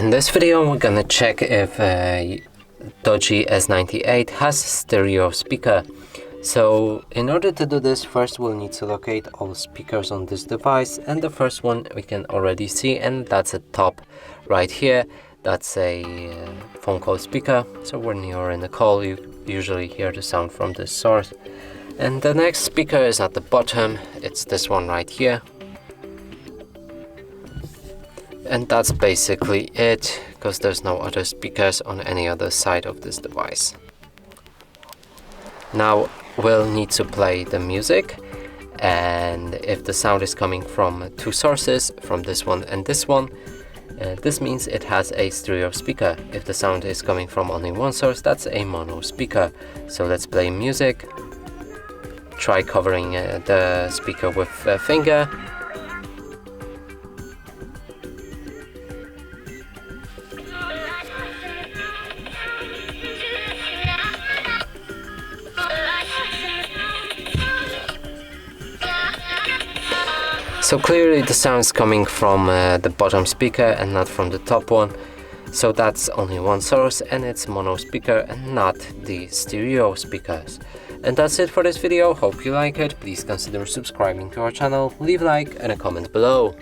In this video we're gonna check if Doogee S98 has stereo speaker. So in order to do this, first we'll need to locate all speakers on this device, and the first one we can already see, and that's at top right here. That's a phone call speaker, so when you're in a call you usually hear the sound from this source. And the next speaker is at the bottom, it's this one right here. And that's basically it, because there's no other speakers on any other side of this device. Now we'll need to play the music, and if the sound is coming from two sources, from this one and this one, this means it has a stereo speaker. If the sound is coming from only one source, that's a mono speaker. So let's play music. Try covering the speaker with a finger. So clearly the sound is coming from the bottom speaker and not from the top one. So that's only one source, and it's mono speaker and not the stereo speakers. And that's it for this video. Hope you like it. Please consider subscribing to our channel, leave a like and a comment below.